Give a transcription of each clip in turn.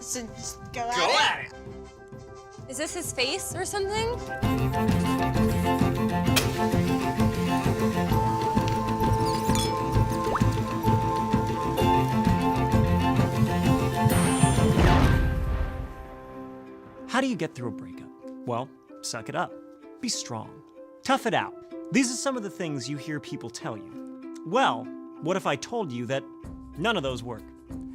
So just go Go at it! Is this his face or something? How do you get through a breakup? Well, suck it up. Be strong. Tough it out. These are some of the things you hear people tell you. Well, what if I told you that none of those work?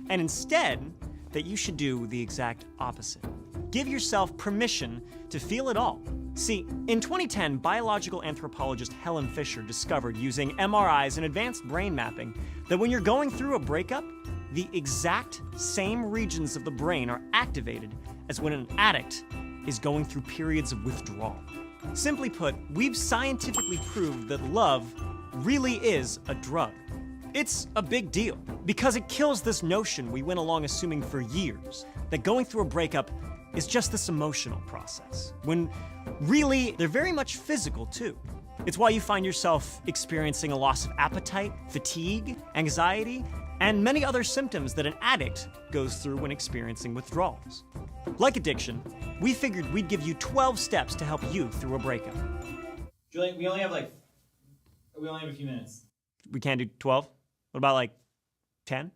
And instead, that you should do the exact opposite. Give yourself permission to feel it all. See, in 2010, biological anthropologist Helen Fisher discovered using MRIs and advanced brain mapping that when you're going through a breakup, the exact same regions of the brain are activated as when an addict is going through periods of withdrawal. Simply put, we've scientifically proved that love really is a drug. It's a big deal because it kills this notion we went along assuming for years that going through a breakup is just this emotional process, when really they're very much physical too. It's why you find yourself experiencing a loss of appetite, fatigue, anxiety, and many other symptoms that an addict goes through when experiencing withdrawals. Like addiction, we figured we'd give you 12 steps to help you through a breakup. Julian, we only have a few minutes. We can't do 12? What about like 10?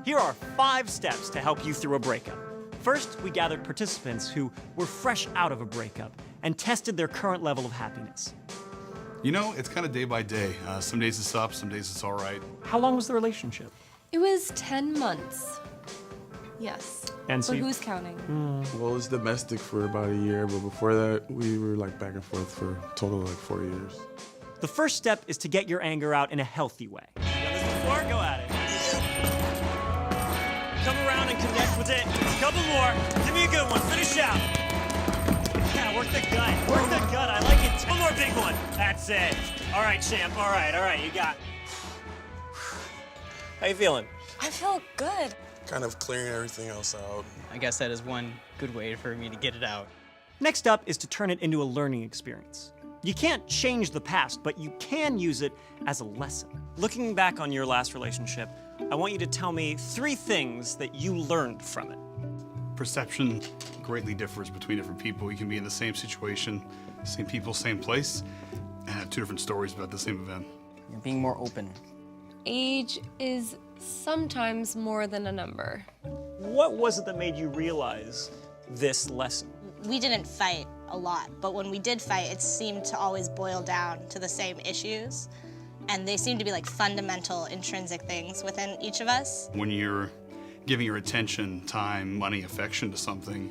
Here are 5 steps to help you through a breakup. First, we gathered participants who were fresh out of a breakup and tested their current level of happiness. You know, it's kind of day by day. Some days it's up, some days it's all right. How long was the relationship? It was 10 months. Yes. And so But who's counting? Well, it was domestic for about a year, but before that, we were like back and forth for a total of like 4 years. The first step is to get your anger out in a healthy way. You done this before? Go at it. Come around and connect with it. A couple more. Give me a good one. Finish out. Yeah, work the gut. Work the gut. I like it. One more big one. That's it. All right, champ. All right. You got it. How you feeling? I feel good. Kind of clearing everything else out. I guess that is one good way for me to get it out. Next up is to turn it into a learning experience. You can't change the past, but you can use it as a lesson. Looking back on your last relationship, I want you to tell me 3 things that you learned from it. Perception greatly differs between different people. You can be in the same situation, same people, same place, and have 2 different stories about the same event. You're being more open. Age is sometimes more than a number. What was it that made you realize this lesson? We didn't fight a lot, but when we did fight, it seemed to always boil down to the same issues. And they seem to be like fundamental, intrinsic things within each of us. When you're giving your attention, time, money, affection to something,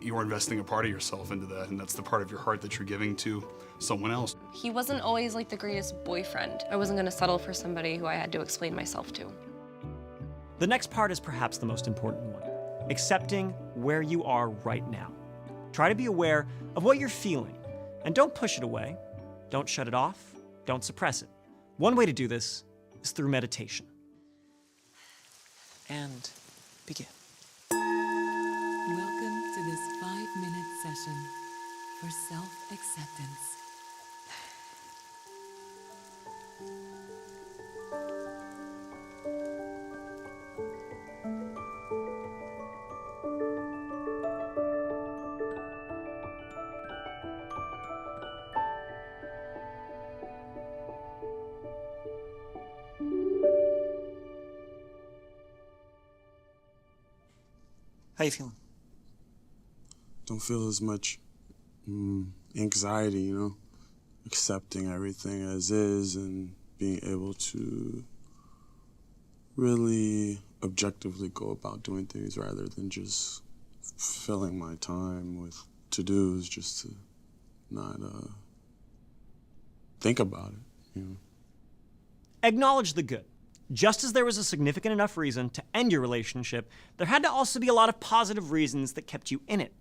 you're investing a part of yourself into that, and that's the part of your heart that you're giving to someone else. He wasn't always like the greatest boyfriend. I wasn't gonna settle for somebody who I had to explain myself to. The next part is perhaps the most important one, accepting where you are right now. Try to be aware of what you're feeling, and don't push it away. Don't shut it off. Don't suppress it. One way to do this is through meditation. And begin. Welcome to this 5-minute session for self-acceptance. How you feeling? Don't feel as much anxiety, you know? Accepting everything as is and being able to really objectively go about doing things rather than just filling my time with to-dos just to not think about it, you know? Acknowledge the good. Just as there was a significant enough reason to end your relationship, there had to also be a lot of positive reasons that kept you in it.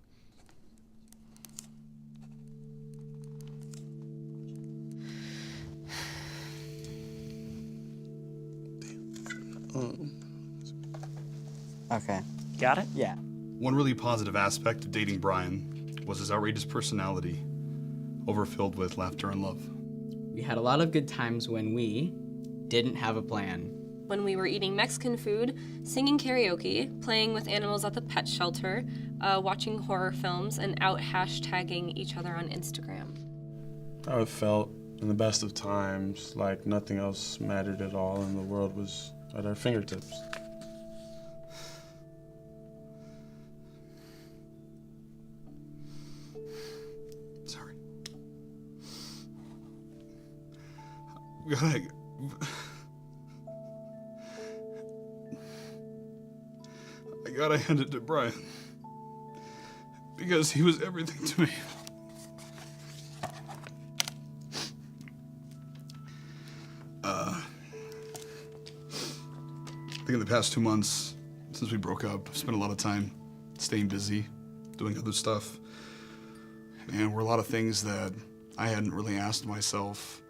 Okay. Got it? Yeah. One really positive aspect of dating Brian was his outrageous personality, overfilled with laughter and love. We had a lot of good times when we didn't have a plan. when we were eating Mexican food, singing karaoke, playing with animals at the pet shelter, watching horror films, and out hashtagging each other on Instagram. How it felt in the best of times, like nothing else mattered at all and the world was at our fingertips. Sorry. I gotta hand it to Brian. Because he was everything to me. I think in the past 2 months, since we broke up, I've spent a lot of time staying busy, doing other stuff. And were a lot of things that I hadn't really asked myself,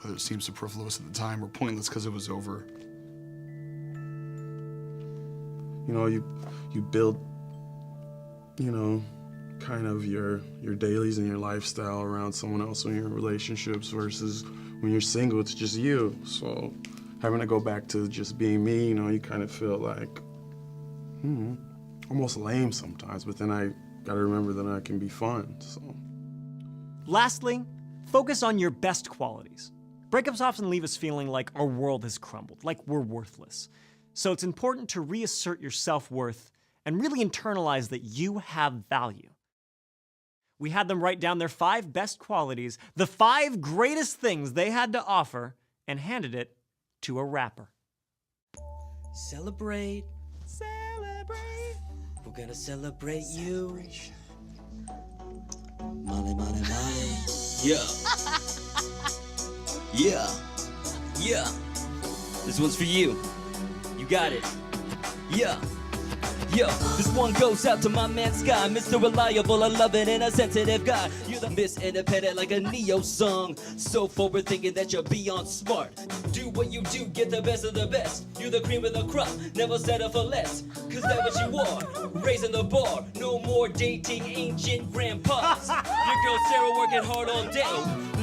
whether it seemed superfluous at the time or pointless because it was over. You know, you build, you know, kind of your dailies and your lifestyle around someone else when you're in relationships versus when you're single, it's just you. So having to go back to just being me, you know, you kind of feel like, almost lame sometimes, but then I gotta remember that I can be fun, so. Lastly, focus on your best qualities. Breakups often leave us feeling like our world has crumbled, like we're worthless. So it's important to reassert your self-worth and really internalize that you have value. We had them write down their 5 best qualities, the 5 greatest things they had to offer, and handed it to a rapper. Celebrate. Celebrate. We're gonna celebrate you. Molly, Molly, Molly. Yeah. Yeah. Yeah. This one's for you. You got it. Yeah. Yo, this one goes out to my man Sky, Mr. Reliable, I love it, and a sensitive guy. You're the Miss Independent like a Neo song. So forward thinking that you're beyond smart. Do what you do, get the best of the best. You're the cream of the crop, never settle for less. Cause that's what you are, raising the bar. No more dating ancient grandpas. Your girl Sarah working hard all day.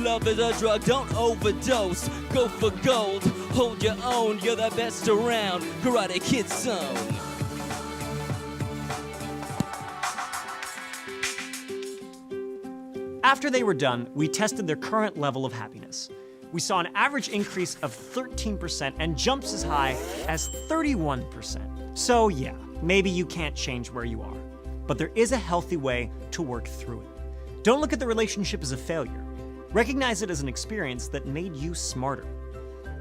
Love is a drug, don't overdose. Go for gold, hold your own. You're the best around, Karate Kid zone. After they were done, we tested their current level of happiness. We saw an average increase of 13% and jumps as high as 31%. So yeah, maybe you can't change where you are, but there is a healthy way to work through it. Don't look at the relationship as a failure. Recognize it as an experience that made you smarter.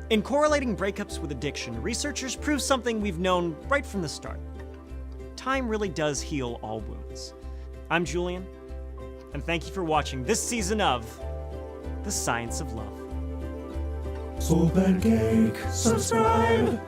In correlating breakups with addiction, researchers prove something we've known right from the start. Time really does heal all wounds. I'm Julian, and thank you for watching this season of The Science of Love. Soulpancake, subscribe!